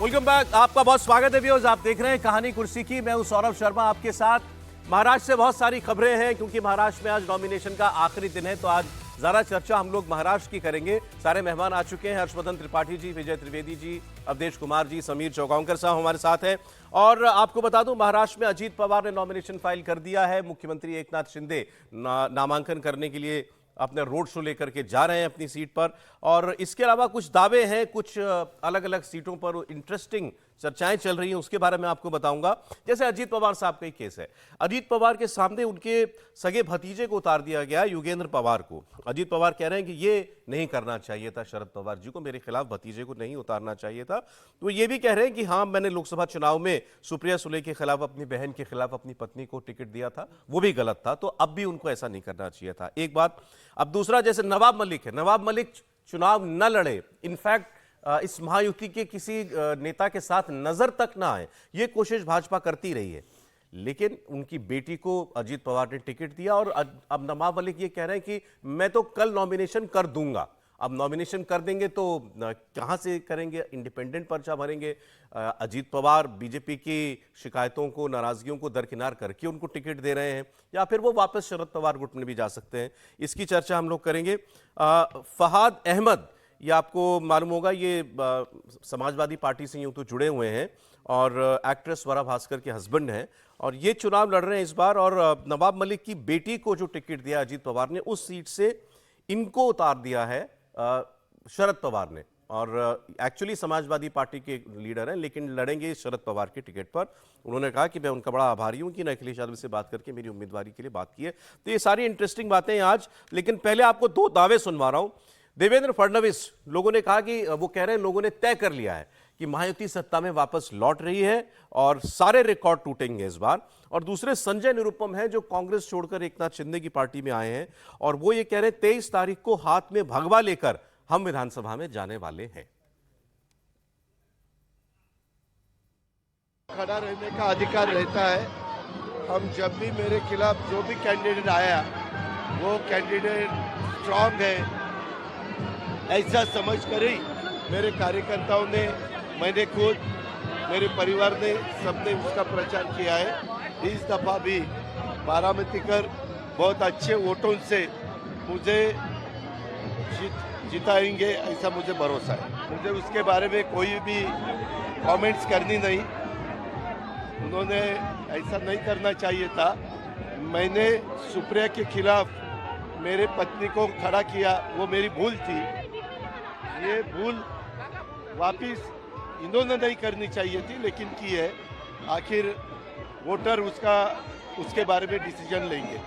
Welcome back. आपका बहुत स्वागत है व्यूअर्स। आप देख रहे हैं कहानी कुर्सी की। मैं हूं सौरभ शर्मा आपके साथ। महाराष्ट्र से बहुत सारी खबरें हैं क्योंकि महाराष्ट्र में आज नॉमिनेशन का आखिरी दिन है, तो आज ज्यादा चर्चा हम लोग महाराष्ट्र की करेंगे। सारे मेहमान आ चुके हैं। हर्षवर्धन त्रिपाठी जी, विजय त्रिवेदी जी, अवधेश कुमार जी, समीर चौगांवकर साहब हमारे साथ हैं। और आपको बता दूं, महाराष्ट्र में अजीत पवार ने नॉमिनेशन फाइल कर दिया है। मुख्यमंत्री एकनाथ शिंदे नामांकन करने के लिए अपने रोड शो लेकर के जा रहे हैं अपनी सीट पर। और इसके अलावा कुछ दावे हैं, कुछ अलग अलग सीटों पर इंटरेस्टिंग चर्चाएं चल रही हैं, उसके बारे में आपको बताऊंगा। जैसे अजीत पवार साहब का ही केस है। अजीत पवार के सामने उनके सगे भतीजे को उतार दिया गया, युगेंद्र पवार को। अजीत पवार कह रहे हैं कि ये नहीं करना चाहिए था शरद पवार जी को, मेरे खिलाफ भतीजे को नहीं उतारना चाहिए था। तो ये भी कह रहे हैं कि हाँ, मैंने लोकसभा चुनाव में सुप्रिया सुले के खिलाफ, अपनी बहन के खिलाफ अपनी पत्नी को टिकट दिया था, वो भी गलत था, तो अब भी उनको ऐसा नहीं करना चाहिए था। एक बात। अब दूसरा, जैसे नवाब मलिक है, नवाब मलिक चुनाव न लड़े, इनफैक्ट इस महायुति के किसी नेता के साथ नजर तक ना आए, ये कोशिश भाजपा करती रही है। लेकिन उनकी बेटी को अजीत पवार ने टिकट दिया और अब नवाब मलिक ये कह रहे हैं कि मैं तो कल नॉमिनेशन कर दूंगा। अब नॉमिनेशन कर देंगे तो कहां से करेंगे? इंडिपेंडेंट पर्चा भरेंगे? अजीत पवार बीजेपी की शिकायतों को, नाराजगियों को दरकिनार करके उनको टिकट दे रहे हैं, या फिर वो वापस शरद पवार गुट में भी जा सकते हैं? इसकी चर्चा हम लोग करेंगे। फहाद अहमद, ये आपको मालूम होगा, ये समाजवादी पार्टी से यूं तो जुड़े हुए हैं और एक्ट्रेस स्वरा भास्कर के हस्बैंड हैं, और ये चुनाव लड़ रहे हैं इस बार। और नवाब मलिक की बेटी को जो टिकट दिया अजीत पवार ने, उस सीट से इनको उतार दिया है शरद पवार ने। और एक्चुअली समाजवादी पार्टी के लीडर हैं, लेकिन लड़ेंगे शरद पवार के टिकट पर। उन्होंने कहा कि मैं उनका बड़ा आभारी हूं कि अखिलेश यादव से बात करके मेरी उम्मीदवारी के लिए बात की है। तो ये सारी इंटरेस्टिंग बातें हैं आज। लेकिन पहले आपको दो दावे सुनवा रहा हूं। देवेंद्र फडणवीस, लोगों ने कहा कि वो कह रहे हैं, लोगों ने तय कर लिया है कि महायुति सत्ता में वापस लौट रही है और सारे रिकॉर्ड टूटेंगे इस बार। और दूसरे संजय निरुपम हैं, जो कांग्रेस छोड़कर एकनाथ शिंदे की पार्टी में आए हैं, और वो ये कह रहे हैं 23 तारीख को हाथ में भगवा लेकर हम विधानसभा में जाने वाले हैं। खड़ा रहने का अधिकार रहता है। हम जब भी मेरे खिलाफ जो भी कैंडिडेट आया, वो कैंडिडेट स्ट्रांग है ऐसा समझ कर ही मेरे कार्यकर्ताओं ने, मैंने खुद, मेरे परिवार ने, सबने उसका प्रचार किया है। इस दफा भी बारामती कर बहुत अच्छे वोटों से मुझे जिताएंगे, ऐसा मुझे भरोसा है। मुझे उसके बारे में कोई भी कमेंट्स करनी नहीं। उन्होंने ऐसा नहीं करना चाहिए था। मैंने सुप्रिया के खिलाफ मेरे पत्नी को खड़ा किया, वो मेरी भूल थी। ये भूल वापिस इन्होंने नहीं करनी चाहिए थी, लेकिन की है। आखिर वोटर उसके बारे में डिसीजन लेंगे।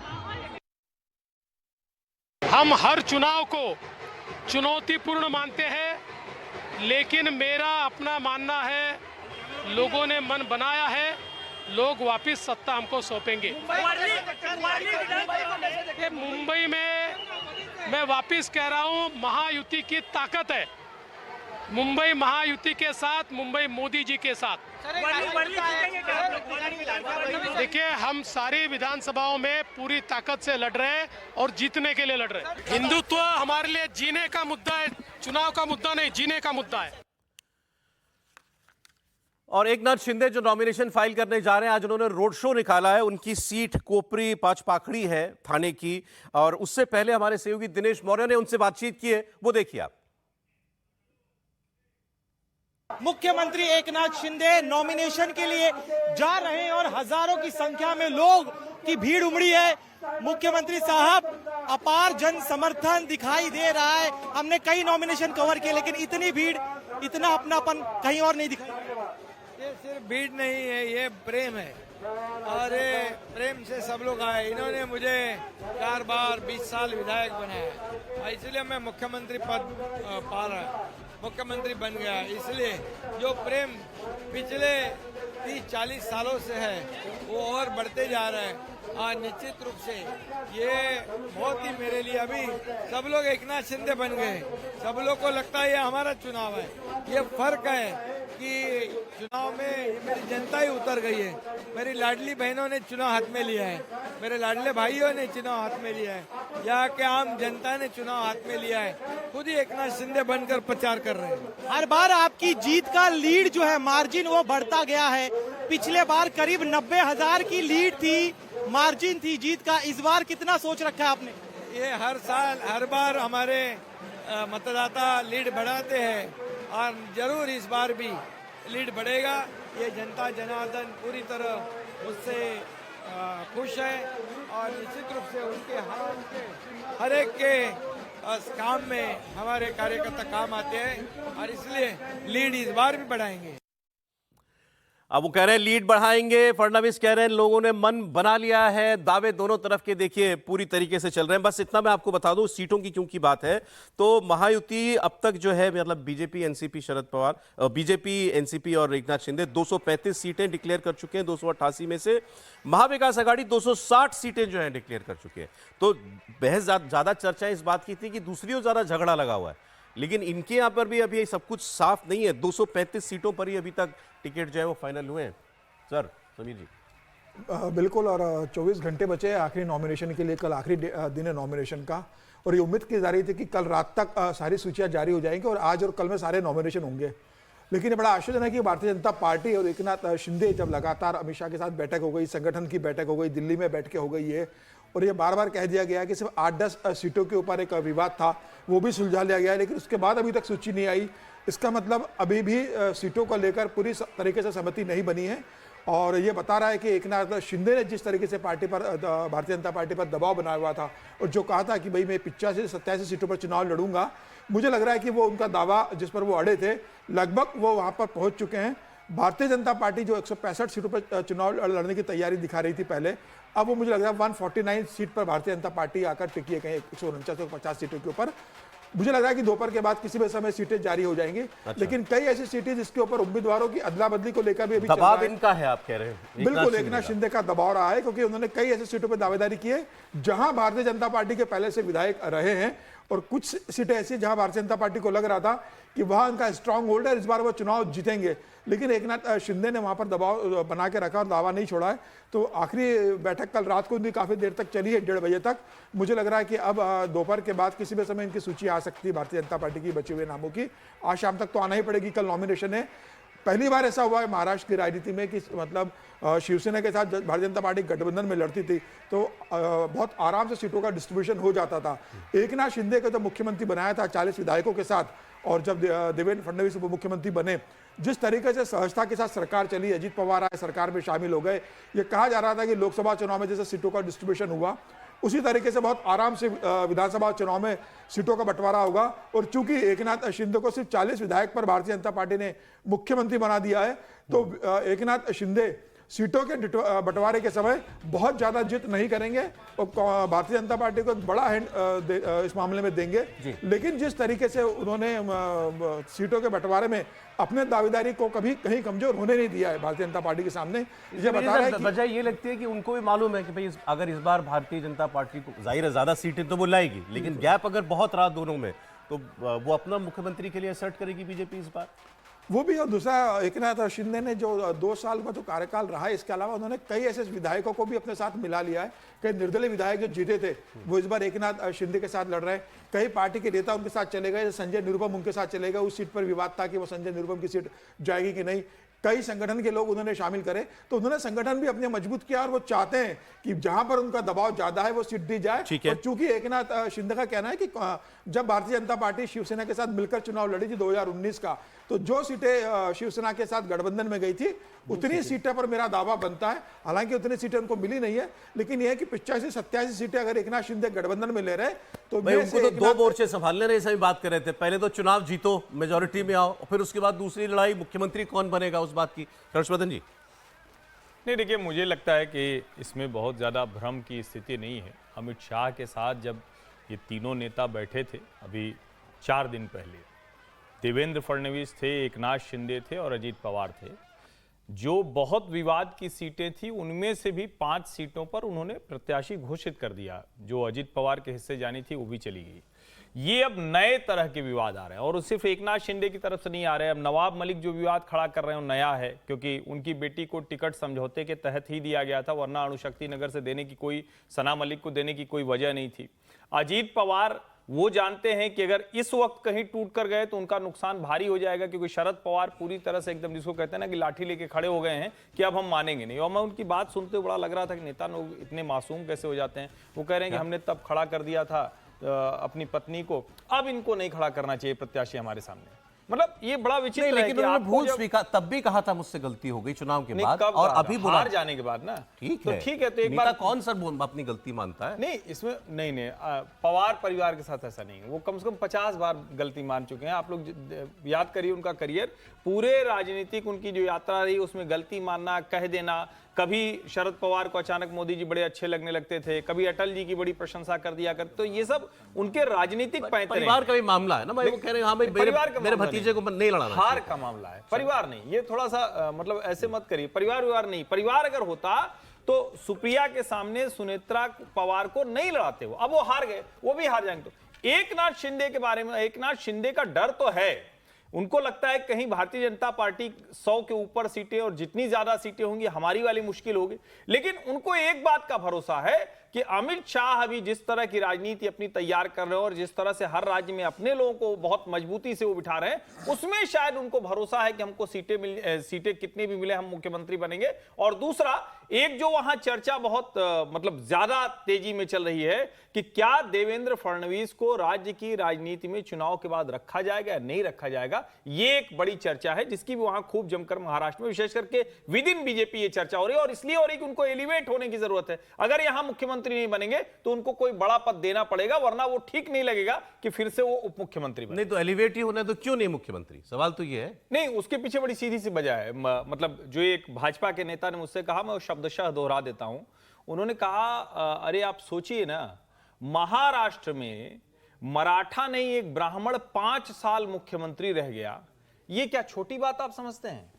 हम हर चुनाव को चुनौतीपूर्ण मानते हैं, लेकिन मेरा अपना मानना है, लोगों ने मन बनाया है, लोग वापस सत्ता हमको सौंपेंगे। मुंबई में मैं वापस कह रहा हूं, महायुति की ताकत है। मुंबई महायुति के साथ, मुंबई मोदी जी के साथ। देखिए, हम सारी विधानसभाओं में पूरी ताकत से लड़ रहे हैं और जीतने के लिए लड़ रहे हैं। हिंदुत्व हमारे लिए जीने का मुद्दा है, चुनाव का मुद्दा नहीं, जीने का मुद्दा है। और एकनाथ शिंदे जो नॉमिनेशन फाइल करने जा रहे हैं, आज उन्होंने रोड शो निकाला है। उनकी सीट कोपरी पाचपाखड़ी है थाने की, और उससे पहले हमारे सहयोगी दिनेश मौर्य ने उनसे बातचीत की है, वो देखिए आप। मुख्यमंत्री एकनाथ शिंदे नॉमिनेशन के लिए जा रहे हैं और हजारों की संख्या में लोग की भीड़ उमड़ी है। मुख्यमंत्री साहब, अपार जन समर्थन दिखाई दे रहा है। हमने कई नॉमिनेशन कवर किए, लेकिन इतनी भीड़, इतना अपनापन कहीं और नहीं दिखाई। ये सिर्फ भीड़ नहीं है, ये प्रेम है, और ये प्रेम से सब लोग आए। इन्होंने मुझे 4 बार 20 साल विधायक बनाया, इसलिए मैं मुख्यमंत्री पद पा रहा, मुख्यमंत्री बन गया। इसलिए जो प्रेम पिछले 30-40 सालों से है, वो और बढ़ते जा रहा है। निश्चित रूप से ये बहुत ही मेरे लिए, अभी सब लोग एकनाथ शिंदे बन गए, सब लोग को लगता है ये हमारा चुनाव है। ये फर्क है कि चुनाव में मेरी जनता ही उतर गई है, मेरी लाडली बहनों ने चुनाव हाथ में लिया है। मेरे लाडले भाइयों ने चुनाव हाथ में लिया है, यहाँ के आम जनता ने चुनाव हाथ में लिया है, खुद ही एकनाथ शिंदे बनकर प्रचार कर रहे हैं। हर बार आपकी जीत का लीड जो है, मार्जिन, वो बढ़ता गया है। पिछले बार करीब 90,000 की लीड थी, मार्जिन थी जीत का। इस बार कितना सोच रखा है आपने? ये हर साल हर बार हमारे मतदाता लीड बढ़ाते हैं और जरूर इस बार भी लीड बढ़ेगा। ये जनता जनार्दन पूरी तरह उससे खुश है और निश्चित रूप से उनके हर एक के काम में हमारे कार्यकर्ता काम आते हैं और इसलिए लीड इस बार भी बढ़ाएंगे। अब वो कह रहे हैं लीड बढ़ाएंगे, फडणवीस कह रहे हैं लोगों ने मन बना लिया है। दावे दोनों तरफ के देखिए पूरी तरीके से चल रहे हैं। बस इतना मैं आपको बता दूं, सीटों की क्योंकि बात है तो महायुति अब तक जो है, मतलब BJP NCP Sharad Pawar, BJP NCP और एकनाथ शिंदे 235 सीटें डिक्लेयर कर चुके हैं 288 में से। महाविकास आघाड़ी 260 सीटें जो है डिक्लेयर कर चुके हैं। तो बेहद ज्यादा चर्चा इस बात की थी कि दूसरी ओर ज्यादा झगड़ा लगा हुआ है, लेकिन इनके यहाँ पर भी अभी सब कुछ साफ नहीं है। 235 सीटों पर ही अभी तक टिकट जो है वो फाइनल हुए हैं। सर समीर जी। बिल्कुल, और 24 घंटे बचे हैं आखिरी नॉमिनेशन के लिए। कल आखिरी दिन है नॉमिनेशन का और ये उम्मीद की जा रही थी कि कल रात तक सारी सूचियां जारी हो जाएंगी और आज और कल में सारे नॉमिनेशन होंगे। लेकिन ये बड़ा आश्चर्य है कि भारतीय जनता पार्टी और एकनाथ शिंदे जब लगातार अमित शाह के साथ बैठक हो गई, संगठन की बैठक हो गई, दिल्ली में बैठ के हो गई है और ये बार बार कह दिया गया कि सिर्फ 8-10 सीटों के ऊपर एक विवाद था, वो भी सुलझा लिया गया है, लेकिन उसके बाद अभी तक सूची नहीं आई। इसका मतलब अभी भी सीटों को लेकर पूरी तरीके से सहमति नहीं बनी है और ये बता रहा है कि एकनाथ शिंदे ने जिस तरीके से पार्टी पर, भारतीय जनता पार्टी पर दबाव बनाया हुआ था और जो कहा था कि भाई मैं 85 से 87 सीटों पर चुनाव लड़ूंगा, मुझे लग रहा है कि वो उनका दावा जिस पर वो अड़े थे लगभग वो वहाँ पर पहुँच चुके हैं। भारतीय जनता पार्टी जो 165 सीटों पर चुनाव लड़ने की तैयारी दिखा रही थी पहले, अब वो मुझे लग रहा है 149 सीट पर भारतीय जनता पार्टी आकर टिकी है, कहीं 149-150 सीटों के ऊपर। मुझे लग रहा है कि दोपहर के बाद किसी भी समय सीटें जारी हो जाएंगी। अच्छा। लेकिन कई ऐसी सीटें जिसके ऊपर उम्मीदवारों की अदला बदली को लेकर भी अभी दबाव इनका है, आप कह रहे हैं? बिल्कुल, एकनाथ शिंदे का दबाव रहा है क्योंकि उन्होंने कई ऐसी सीटों पर दावेदारी की है जहां भारतीय जनता पार्टी के पहले से विधायक रहे हैं और कुछ सीटें ऐसी जहां भारतीय जनता पार्टी को लग रहा था कि वहां उनका स्ट्रांग होल्ड है, इस बार वो चुनाव जीतेंगे, लेकिन एकनाथ शिंदे ने वहां पर दबाव बना के रखा और दावा नहीं छोड़ा है। तो आखिरी बैठक कल रात को भी काफी देर तक चली है, 1:30 बजे तक। मुझे लग रहा है कि अब दोपहर के बाद किसी भी समय इनकी सूची आ सकती है भारतीय जनता पार्टी की बचे हुए नामों की। आज शाम तक तो आना ही पड़ेगी, कल नॉमिनेशन है। पहली बार ऐसा हुआ है महाराष्ट्र की राजनीति में कि मतलब शिवसेना के साथ भारतीय जनता पार्टी गठबंधन में लड़ती थी तो बहुत आराम से सीटों का डिस्ट्रीब्यूशन हो जाता था। एकनाथ शिंदे को जब मुख्यमंत्री बनाया था 40 विधायकों के साथ, और जब देवेंद्र फडणवीस उप मुख्यमंत्री बने, जिस तरीके से सहजता के साथ सरकार चली, अजीत पवार आए, सरकार में शामिल हो गए, ये कहा जा रहा था कि लोकसभा चुनाव में जैसे सीटों का डिस्ट्रीब्यूशन हुआ उसी तरीके से बहुत आराम से विधानसभा चुनाव में सीटों का बंटवारा होगा। और चूंकि एकनाथ शिंदे को सिर्फ 40 विधायक पर भारतीय जनता पार्टी ने मुख्यमंत्री बना दिया है, तो एकनाथ शिंदे सीटों के बंटवारे के समय बहुत ज्यादा जिद नहीं करेंगे और भारतीय जनता पार्टी को एक बड़ा हैंड इस मामले में देंगे। लेकिन जिस तरीके से उन्होंने सीटों के बंटवारे में अपने दावेदारी को कभी कहीं कमजोर होने नहीं दिया है भारतीय जनता पार्टी के सामने, ये बता रहा है कि वजह ये लगती है कि उनको भी मालूम है कि भाई अगर इस बार भारतीय जनता पार्टी को, जाहिर है ज्यादा सीटें तो वो लाएगी, लेकिन गैप अगर बहुत रहा दोनों में तो वो अपना मुख्यमंत्री के लिए असर्ट करेगी बीजेपी इस बार। वो भी, और दूसरा एकनाथ शिंदे ने जो 2 साल का जो कार्यकाल रहा है, इसके अलावा उन्होंने कई ऐसे विधायकों को भी अपने साथ मिला लिया है। कई निर्दलीय विधायक जो जीते थे वो इस बार एकनाथ शिंदे के साथ लड़ रहे हैं। कई पार्टी के नेता उनके साथ चले गए, संजय निरुपम उनके साथ चले गए, उस सीट पर विवाद था कि वो संजय निरुपम की सीट जाएगी कि नहीं। कई संगठन के लोग उन्होंने शामिल करे, तो उन्होंने संगठन भी अपने मजबूत किया और वो चाहते हैं कि जहां पर उनका दबाव ज्यादा है वो सीट दी जाए। और चूंकि एकनाथ शिंदे का कहना है कि जब भारतीय जनता पार्टी शिवसेना के साथ मिलकर चुनाव लड़ी थी 2019 का, तो जो सीटें शिवसेना के साथ गठबंधन में गई थी उतनी सीटें पर मेरा दावा बनता है। हालांकि उतनी सीटें उनको मिली नहीं है, लेकिन यह है कि 85-87 सीटें अगर एकनाथ शिंदे गठबंधन में ले रहे तो उनको तो 2 मोर्चे संभालने रहे, सभी बात कर रहे थे। पहले तो चुनाव जीतो, मेजोरिटी में आओ, फिर उसके बाद दूसरी लड़ाई मुख्यमंत्री कौन बनेगा उस बात की। हर्षवर्धन जी। नहीं, देखिए मुझे लगता है कि इसमें बहुत ज़्यादा भ्रम की स्थिति नहीं है। अमित शाह के साथ जब ये तीनों नेता बैठे थे अभी 4 दिन पहले, देवेंद्र फडणवीस थे, एकनाथ शिंदे थे और अजीत पवार थे, जो बहुत विवाद की सीटें थी उनमें से भी 5 सीटों पर उन्होंने प्रत्याशी घोषित कर दिया। जो अजित पवार के हिस्से जानी थी वो भी चली गई। ये अब नए तरह के विवाद आ रहे हैं और सिर्फ एकनाथ शिंदे की तरफ से नहीं आ रहे हैं। अब नवाब मलिक जो विवाद खड़ा कर रहे हैं वो नया है, क्योंकि उनकी बेटी को टिकट समझौते के तहत ही दिया गया था, वरना अणुशक्ति नगर से देने की कोई, सना मलिक को देने की कोई वजह नहीं थी। अजीत पवार वो जानते हैं कि अगर इस वक्त कहीं टूट कर गए तो उनका नुकसान भारी हो जाएगा, क्योंकि शरद पवार पूरी तरह से एकदम, जिसको कहते हैं ना कि लाठी लेके खड़े हो गए हैं कि अब हम मानेंगे नहीं। और मैं उनकी बात सुनते बड़ा लग रहा था कि नेता लोग इतने मासूम कैसे हो जाते हैं। वो कह रहे हैं कि हमने तब खड़ा कर दिया था अपनी पत्नी को, अब इनको नहीं खड़ा करना चाहिए प्रत्याशी हमारे सामने। मतलब ये बड़ा विचित्र है। लेकिन उन्होंने भूल स्वीकार, तब भी कहा था मुझसे गलती हो गई चुनाव के बाद, और अभी बुला हार जाने के बाद ना। ठीक है तो एक बार कौन सर अपनी गलती मानता है? नहीं, इसमें नहीं पवार परिवार के साथ ऐसा नहीं है। वो कम से कम 50 बार गलती मान चुके हैं। आप लोग याद करिए उनका करियर, पूरे राजनीतिक उनकी जो यात्रा रही उसमें गलती मानना, कह देना। कभी शरद पवार को अचानक मोदी जी बड़े अच्छे लगने लगते थे, कभी अटल जी की बड़ी प्रशंसा कर दिया कर, तो ये सब उनके राजनीतिक पैंतरे। परिवार का भी मामला है ना भाई, वो कह रहे हैं हाँ भाई मेरे भतीजे को नहीं लड़ाना, हार का मामला है, परिवार नहीं। ये थोड़ा सा मतलब ऐसे मत करिए, परिवार नहीं। परिवार अगर होता तो सुप्रिया के सामने सुनेत्रा पवार को नहीं लड़ाते वो। अब वो हार गए, वो भी हार जाएंगे। तो एकनाथ शिंदे के बारे में, एकनाथ शिंदे का डर तो है, उनको लगता है कहीं भारतीय जनता पार्टी 100 के ऊपर सीटें, और जितनी ज्यादा सीटें होंगी हमारी वाली मुश्किल होगी। लेकिन उनको एक बात का भरोसा है कि अमित शाह अभी जिस तरह की राजनीति अपनी तैयार कर रहे हैं और जिस तरह से हर राज्य में अपने लोगों को बहुत मजबूती से वो बिठा रहे हैं, उसमें शायद उनको भरोसा है कि हमको सीटें कितनी भी मिले हम मुख्यमंत्री बनेंगे। और दूसरा, एक जो वहां चर्चा बहुत मतलब ज्यादा तेजी में चल रही है कि क्या देवेंद्र फडणवीस को राज्य की राजनीति में चुनाव के बाद रखा जाएगा या नहीं रखा जाएगा, ये एक बड़ी चर्चा है जिसकी भी वहां खूब जमकर महाराष्ट्र में विशेष करके विद इन बीजेपी ये चर्चा हो रही है। और इसलिए हो रही कि उनको एलिवेट होने की जरूरत है। अगर यहां मुख्यमंत्री नहीं बनेंगे तो उनको कोई बड़ा पद देना पड़ेगा, वरना वो ठीक नहीं लगेगा कि फिर से वो उप मुख्यमंत्री बने। नहीं तो एलिवेट ही होना है तो क्यों नहीं मुख्यमंत्री? सवाल तो ये है। नहीं, उसके पीछे बड़ी सीधी सी वजह है। मतलब जो एक भाजपा के नेता ने मुझसे कहा, मैं शब्दशः दोहरा देता हूं। उन्होंने कहा अरे आप सोचिए ना, महाराष्ट्र में मराठा नहीं एक ब्राह्मण 5 साल मुख्यमंत्री रह गया, ये क्या छोटी बात आप समझते हैं?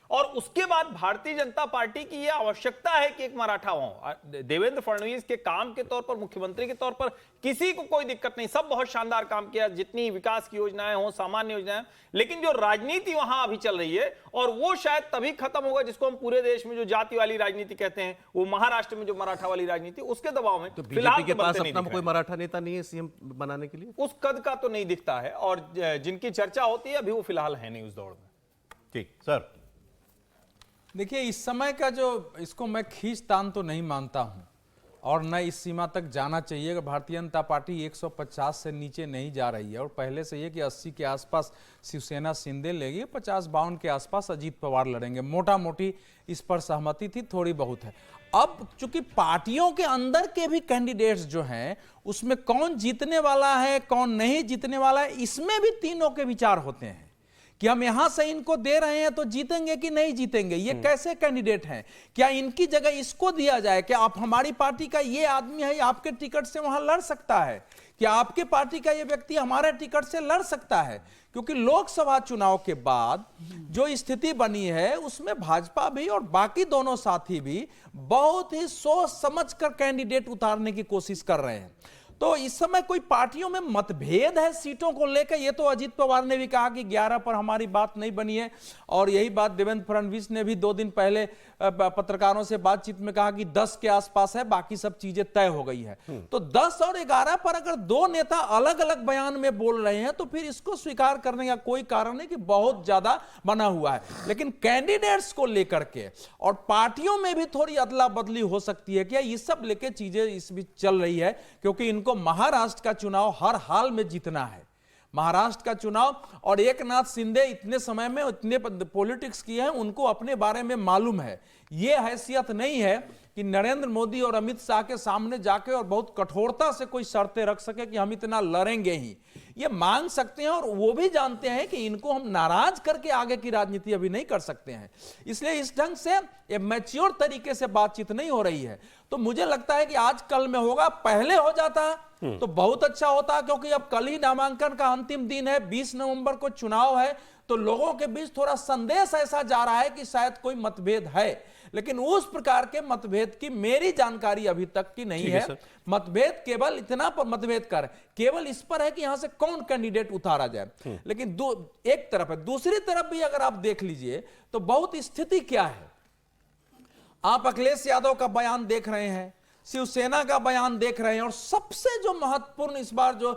और उसके बाद भारतीय जनता पार्टी की यह आवश्यकता है कि एक मराठा हो। देवेंद्र फडणवीस के काम के तौर पर, मुख्यमंत्री के तौर पर किसी को कोई दिक्कत नहीं, सब बहुत शानदार काम किया, जितनी विकास की योजनाएं हो, सामान्य योजनाएं। लेकिन जो राजनीति वहां अभी चल रही है, और वो शायद तभी खत्म होगा जिसको हम पूरे देश में जो जाति वाली राजनीति कहते हैं, वो महाराष्ट्र में जो मराठा वाली राजनीति, उसके दबाव में तो बीजेपी के पास अपना कोई मराठा नेता नहीं है सीएम बनाने के लिए, उस कद का तो नहीं दिखता है। और जिनकी चर्चा होती है अभी वो फिलहाल है नहीं उस दौड़ में। ठीक सर, देखिए इस समय का जो, इसको मैं खींचतान तो नहीं मानता हूं, और न इस सीमा तक जाना चाहिए कि भारतीय जनता पार्टी 150 से नीचे नहीं जा रही है। और पहले से ये कि 80 के आसपास शिवसेना शिंदे लेगी, 50-52 के आसपास अजीत पवार लड़ेंगे, मोटा मोटी इस पर सहमति थी, थोड़ी बहुत है। अब चूंकि पार्टियों के अंदर के भी कैंडिडेट्स जो हैं, उसमें कौन जीतने वाला है कौन नहीं जीतने वाला है, इसमें भी तीनों के विचार होते हैं कि हम यहां से इनको दे रहे हैं तो जीतेंगे कि नहीं जीतेंगे, ये कैसे कैंडिडेट हैं, क्या इनकी जगह इसको दिया जाए, क्या आप हमारी पार्टी का ये आदमी है आपके टिकट से वहां लड़ सकता है, क्या आपके पार्टी का ये व्यक्ति हमारे टिकट से लड़ सकता है। क्योंकि लोकसभा चुनाव के बाद जो स्थिति बनी है उसमें भाजपा भी और बाकी दोनों साथी भी बहुत ही सोच समझकर कैंडिडेट उतारने की कोशिश कर रहे हैं। तो इस समय कोई पार्टियों में मतभेद है सीटों को लेकर, ये तो अजीत पवार ने भी कहा कि 11 पर हमारी बात नहीं बनी है, और यही बात देवेंद्र फडणवीस ने भी 2 दिन पहले पत्रकारों से बातचीत में कहा कि 10 के आसपास है, बाकी सब चीजें तय हो गई है। तो 10 और 11 पर अगर 2 नेता अलग अलग बयान में बोल रहे हैं तो फिर इसको स्वीकार करने का कोई कारण नहीं कि बहुत ज्यादा बना हुआ है। लेकिन कैंडिडेट्स को लेकर के और पार्टियों में भी थोड़ी अदला बदली हो सकती है क्या, ये सब लेके चीजें इस बीच चल रही है। क्योंकि इनको महाराष्ट्र का चुनाव हर हाल में जीतना है, महाराष्ट्र का चुनाव, और एकनाथ शिंदे इतने समय में इतने पॉलिटिक्स किए हैं, उनको अपने बारे में मालूम है। ये हैसियत नहीं है कि नरेंद्र मोदी और अमित शाह के सामने जाके और बहुत कठोरता से कोई शर्तें रख सके कि हम इतना लड़ेंगे ही, ये मांग सकते हैं। और वो भी जानते हैं कि इनको हम नाराज करके आगे की राजनीति अभी नहीं कर सकते हैं, इसलिए इस ढंग से ये मैच्योर तरीके से बातचीत नहीं हो रही है। तो मुझे लगता है कि आज कल में होगा, पहले हो जाता तो बहुत अच्छा होता, क्योंकि अब कल ही नामांकन का अंतिम दिन है, 20 नवंबर को चुनाव है, तो लोगों के बीच थोड़ा संदेश ऐसा जा रहा है कि शायद कोई मतभेद है, लेकिन उस प्रकार के मतभेद की मेरी जानकारी अभी तक की नहीं है। मतभेद केवल इतना पर मतभेद कर केवल इस पर है कि यहां से कौन कैंडिडेट उतारा जाए, लेकिन एक तरफ है, दूसरी तरफ भी अगर आप देख लीजिए तो बहुत स्थिति क्या है। आप अखिलेश यादव का बयान देख रहे हैं, शिवसेना का बयान देख रहे हैं, और सबसे जो महत्वपूर्ण इस बार जो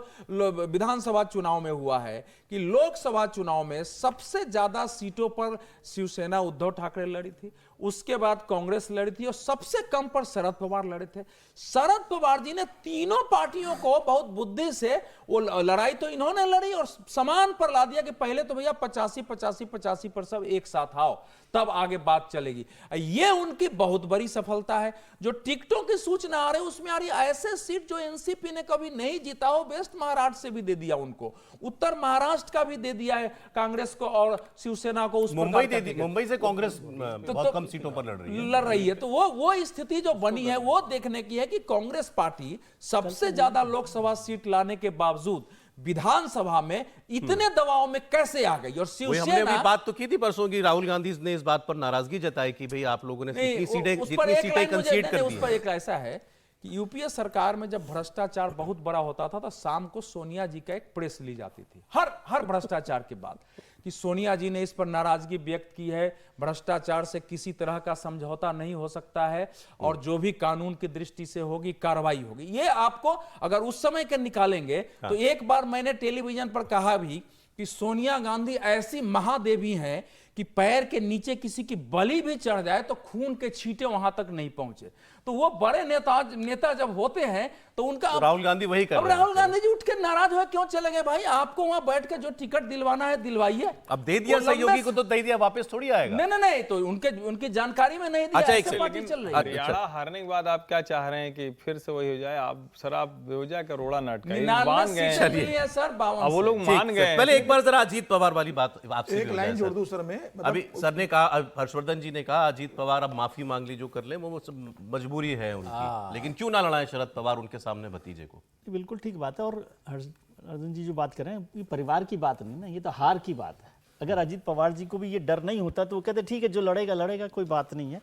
विधानसभा चुनाव में हुआ है कि लोकसभा चुनाव में सबसे ज्यादा सीटों पर शिवसेना उद्धव ठाकरे लड़ी थी, उसके बाद कांग्रेस लड़ी थी, और सबसे कम पर शरद पवार लड़े थे। शरद पवार जी ने तीनों पार्टियों को बहुत बुद्धि से वो लड़ाई तो इन्होंने लड़ी और समान पर ला दिया कि पहले तो भैया 85-85-85 पर सब एक साथ आओ, तब आगे बात चलेगी। ये उनकी बहुत बड़ी सफलता है। जो टिकटों की सूचना आ रही है उसमें आ रही ऐसे सीट जो एनसीपी ने कभी नहीं जीता हो, वेस्ट महाराष्ट्र से भी दे दिया उनको, उत्तर महाराष्ट्र का भी दे दिया है कांग्रेस को और शिवसेना को। उस मुंबई दे दी, मुंबई से कांग्रेस बहुत कम सीटों पर लड़ रही है। तो वो स्थिति जो बनी है वो देखने की है कि कांग्रेस पार्टी सबसे ज्यादा लोकसभा सीट लाने के बावजूद विधानसभा में इतने दबाव में कैसे आ गई। और हमने शिवसेना भी बात तो की थी परसों की, राहुल गांधी ने इस बात पर नाराजगी जताई कि भाई आप लोगों ने जितनी सीटें कंसीड कर दी। उस पर एक ऐसा है कि यूपीए सरकार में जब भ्रष्टाचार बहुत बड़ा होता था तो शाम को सोनिया जी का एक प्रेस ली जाती थी हर भ्रष्टाचार के बाद, कि सोनिया जी ने इस पर नाराजगी व्यक्त की है, भ्रष्टाचार से किसी तरह का समझौता नहीं हो सकता है और जो भी कानून की दृष्टि से होगी कार्रवाई होगी। ये आपको अगर उस समय के निकालेंगे तो एक बार मैंने टेलीविजन पर कहा भी कि सोनिया गांधी ऐसी महादेवी हैं कि पैर के नीचे किसी की बलि भी चढ़ जाए तो खून के छींटे वहां तक नहीं पहुंचे। तो वो बड़े नेता जब होते हैं तो उनका तो राहुल गांधी वही कर रहे हैं। राहुल गांधी जी उठ के नाराज हुए क्यों चले गए? भाई आपको वहां बैठ के जो टिकट दिलवाना है दिलवाइए। अब दे दिया सहयोगी को तो दे दिया, वापस थोड़ी आएगा। नहीं तो उनकी जानकारी में नहीं दिया। अच्छा, ऐसे पार्टी चल रही है। हरियाणा हारने के बाद आप क्या चाह रहे हैं कि फिर से वही हो जाए? आप शराब बेवजह का रोड़ा नाटक मान गए हैं सर, वो लोग मान गए। पहले एक बार जरा अजीत पवार वाली बात आपसे एक लाइन जोड़ दूं सर मैं, अभी सर ने कहा, हर्षवर्धन जी ने कहा अजीत पवार अब माफी मांग ली, जो कर ले वो मजबूरी है उनकी, लेकिन क्यों ना लड़ाए शरद पवार उनके सामने भतीजे को। बिल्कुल ठीक बात है। और हर्षवर्धन जी जो बात कर रहे हैं ये परिवार की बात नहीं ना, ये तो हार की बात है। अगर अजीत पवार जी को भी ये डर नहीं होता तो वो कहते ठीक है जो लड़ेगा लड़ेगा, कोई बात नहीं है।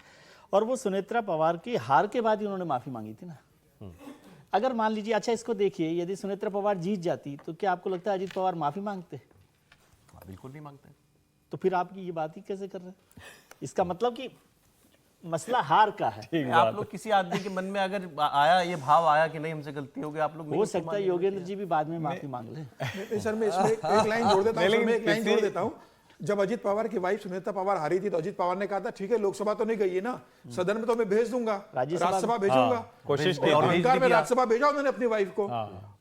और वो सुनेत्रा पवार की हार के बाद ही उन्होंने माफी मांगी थी ना। अगर मान लीजिए, अच्छा इसको देखिए, यदि सुनेत्रा पवार जीत जाती तो क्या आपको लगता है अजीत पवार माफी मांगते? बिल्कुल नहीं मांगते। तो फिर आप ये बात ही कैसे कर रहे हैं? इसका मतलब कि मसला हार का है। आप लोग किसी आदमी के मन में अगर आया ये भाव आया कि नहीं हमसे गलती हो गई, आप लोग हो सकता है योगेंद्र जी भी बाद में माफी मांग लें। नहीं सर, मैं इसमें एक लाइन जोड़ देता हूं। मैं एक लाइन जोड़ देता हूं। जब अजीत पवार की वाइफ सुनेत्रा पवार हारी थी तो अजीत पवार ने कहा था ठीक है लोकसभा तो नहीं गई है ना, सदन में तो मैं भेज दूंगा, राज्यसभा भेजूंगा। कोशिश और अहंकार में राज्यसभा भेजा उन्होंने अपनी वाइफ को।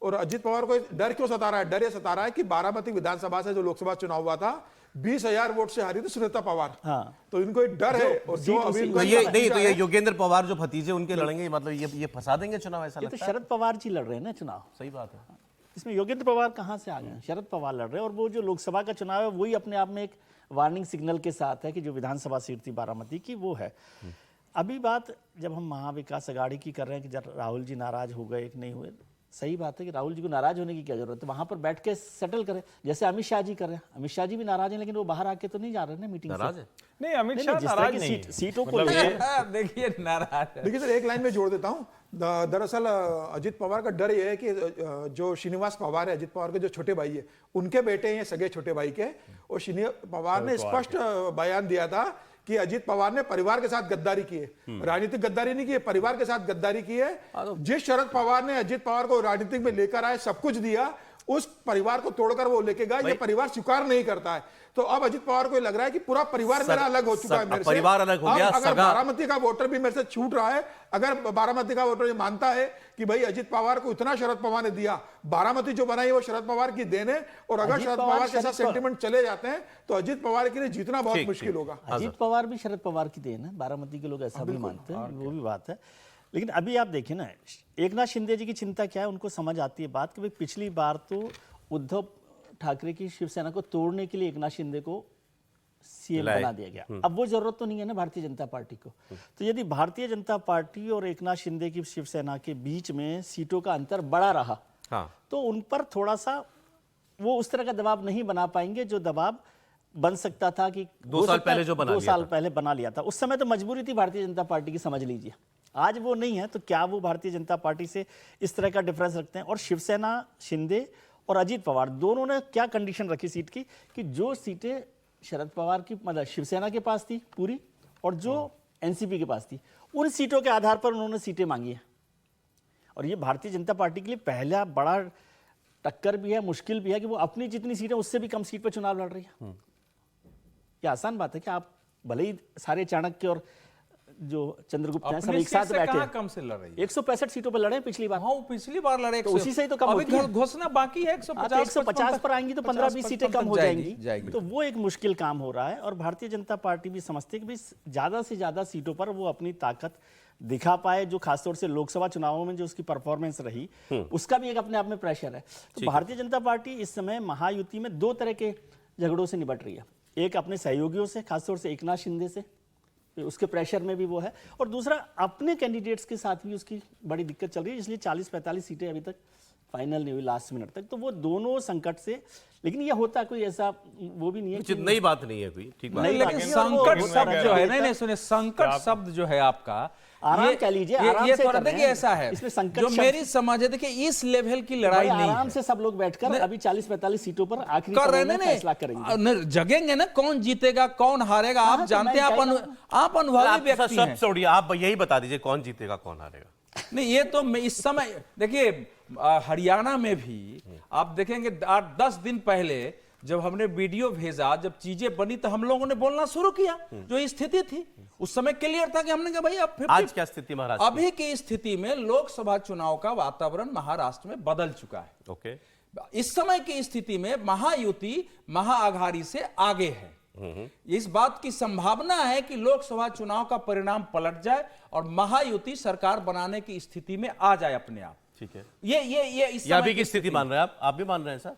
और अजीत पवार को डर क्यों सता रहा है? डर ये सता रहा है कि बारामती विधानसभा से जो लोकसभा चुनाव हुआ था 20,000 वोट से हारी थी सुनेत्रा पवार। तो इनको एक डर है। और जो अभी ये नहीं तो ये योगेंद्र पवार जो भतीजे उनके लड़ेंगे, मतलब ये फंसा देंगे चुनाव, ऐसा लगता तो है। शरद पवार जी लड़ रहे हैं ना चुनाव। सही बात है। इसमें योगेंद्र पवार कहाँ से आ गए? शरद पवार लड़ रहे हैं। और वो जो लोकसभा का चुनाव है वही अपने आप में एक वार्निंग सिग्नल के साथ है कि जो विधानसभा सीट थी बारामती की वो है। अभी बात जब हम महाविकास अघाड़ी की कर रहे हैं कि जब राहुल जी नाराज हो गए कि नहीं हुए, सही बात है कि राहुल जी को नाराज होने की क्या जरूरत है? वहां पर बैठ के सेटल करें, जैसे अमित शाह जी कर रहे हैं। अमित शाह जी भी नाराज हैं लेकिन वो बाहर आके तो नहीं जा रहे ना मीटिंग से। नाराज है? नहीं, अमित शाह नाराज नहीं है। सीटों को देखिए नाराज है। देखिए सर, एक लाइन में जोड़ देता हूं। दरअसल अजीत पवार का डर ये है कि जो श्रीनिवास पवार है, अजीत पवार के जो छोटे भाई है, उनके बेटे हैं सगे छोटे भाई के। और श्रीनिवास पवार ने स्पष्ट बयान दिया था कि अजीत पवार ने परिवार के साथ गद्दारी की है, राजनीतिक गद्दारी नहीं की है, परिवार के साथ गद्दारी की है। जिस शरद पवार ने अजीत पवार को राजनीतिक में लेकर आए, सब कुछ दिया, उस परिवार को तोड़कर वो लेके गया। ये परिवार स्वीकार नहीं करता है। तो अब अजीत पवार को लग रहा है कि पूरा परिवार मेरा अलग हो चुका है मेरे से। परिवार अलग हो गया। अगर बारामती का वोटर भी मेरे से छूट रहा है, अगर बारामती का वोटर ये मानता है कि भाई अजीत पवार को इतना शरद पवार ने दिया, बारामती जो बनाई वो शरद पवार की देन है, और अगर शरद पवार के साथ सेंटिमेंट चले जाते हैं तो अजीत पवार के लिए जीतना बहुत मुश्किल होगा। अजीत पवार भी शरद पवार की देन है, बारामती के लोग ऐसा भी मानते हैं, वो भी बात है। लेकिन अभी आप देखिए ना, एकनाथ शिंदे जी की चिंता क्या है, उनको समझ आती है बात कि भाई पिछली बार तो उद्धव ठाकरे की शिवसेना को तोड़ने के लिए एकनाथ शिंदे को सीएम बना दिया गया। अब वो जरूरत तो नहीं है ना भारतीय जनता पार्टी को। तो यदि भारतीय जनता पार्टी और एकनाथ शिंदे की शिवसेना के बीच में सीटों का अंतर बड़ा रहा तो उन पर थोड़ा सा वो उस तरह का दबाव नहीं बना पाएंगे जो दबाव बन सकता था कि 2 साल पहले जो बना दो लिया साल था। पहले बना लिया था, उस समय तो मजबूरी थी भारतीय जनता पार्टी की, समझ लीजिए। आज वो नहीं है, तो क्या वो भारतीय जनता पार्टी से इस तरह का डिफरेंस रखते हैं? और शिवसेना, शिंदे और अजीत पवार दोनों ने क्या कंडीशन रखी सीट की, कि जो सीटें शरद पवार की, मतलब शिवसेना के पास थी पूरी, और जो एनसीपी के पास थी, उन सीटों के आधार पर उन्होंने सीटें मांगी हैं। और ये भारतीय जनता पार्टी के लिए पहला बड़ा टक्कर भी है, मुश्किल भी है, कि वो अपनी जितनी सीटें उससे भी कम सीट पर चुनाव लड़ रही है। ये आसान बात है कि आप भले ही सारे चाणक्य और जो चंद्रगुप्त हैं सब अपने एक साथ सीट से बैठे कहाँ हैं। कम से लड़ रही है? 165 सीटों पर लड़े हैं पिछली बार। हाँ, वो पिछली बार लड़े, तो उसी से ही तो कम अभी होती है। घोषणा बाकी है, 150 पर आएंगी तो 15-20 सीटें कम हो जाएंगी। जाएगी। तो वो एक मुश्किल काम हो रहा है, और भारतीय जनता पार्टी भी समझती है कि भाई ज्यादा से ज्यादा सीटों पर वो अपनी ताकत दिखा पाए, जो खासतौर से लोकसभा चुनावों में जो उसकी परफॉर्मेंस रही, उसका भी एक अपने आप में प्रेशर है। तो भारतीय जनता पार्टी इस समय महायुति में 2 तरह के झगड़ों से निपट रही है। एक अपने सहयोगियों से, खासतौर से एकनाथ शिंदे से, उसके प्रेशर में भी वो है, और दूसरा अपने कैंडिडेट्स के साथ भी उसकी बड़ी दिक्कत चल रही है। इसलिए 40-45 सीटें अभी तक फाइनल नहीं हुई लास्ट मिनट तक। तो वो दोनों संकट से, लेकिन ये होता कोई ऐसा वो भी नहीं है कि नई बात नहीं है कोई, ठीक बात नहीं, है। लेकिन बात है, और वो संकट बहुत शब्द सारा जो है, है। नहीं सुनिए, संकट शब्द जो है आपका, आराम कह लीजिए, आराम ये से थोड़ा कर रहे देखिए हैं। ऐसा है, इसमें संकट जो शब्द- मेरी समझ है, देखिए इस लेवल की लड़ाई बड़े नहीं आराम है। से सब लोग बैठकर अभी 40-45 सीटों पर आखिरी कर रहे समय में हैं फैसला करेंगे। जगेंगे ना, कौन जीतेगा कौन हारेगा, आप तो जानते हैं, मैं आप अनुभवी आप व्यक्ति सब हैं। छोड़िए, आप यही बता दीजिए कौन जीतेगा कौन हारेगा। नहीं, ये तो मैं इस समय देखिए, हरियाणा में भी आप देखेंगे 8-10 दिन पहले जब हमने वीडियो भेजा, जब चीजें बनी, तो हम लोगों ने बोलना शुरू किया। जो स्थिति थी उस समय क्लियर था कि हमने कहा भाई अब 50 आज क्या स्थिति महाराष्ट्र अभी की स्थिति में लोकसभा चुनाव का वातावरण महाराष्ट्र में बदल चुका है। ओके, इस समय की स्थिति में महायुति महाअघाड़ी से आगे है। इस बात की संभावना है कि लोकसभा चुनाव का परिणाम पलट जाए और महायुति सरकार बनाने की स्थिति में आ जाए अपने आप। ठीक है, ये इस ये समय अभी की स्थिति मान रहे हैं आप भी मान रहे हैं सर?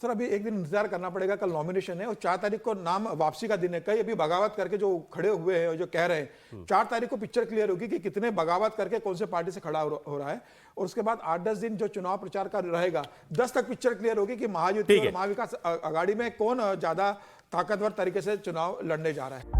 सर अभी एक दिन इंतजार करना पड़ेगा। कल नॉमिनेशन है और 4 तारीख को नाम वापसी का दिन है। कई अभी बगावत करके जो खड़े हुए हैं और जो कह रहे हैं, 4 तारीख को पिक्चर क्लियर होगी कि कितने बगावत करके कौन से पार्टी से खड़ा हो रहा है। और उसके बाद 8-10 दिन जो चुनाव प्रचार का रहेगा, 10 तक पिक्चर क्लियर होगी कि महायुति और महाविकास आघाड़ी में कौन ज्यादा ताकतवर तरीके से चुनाव लड़ने जा रहा है।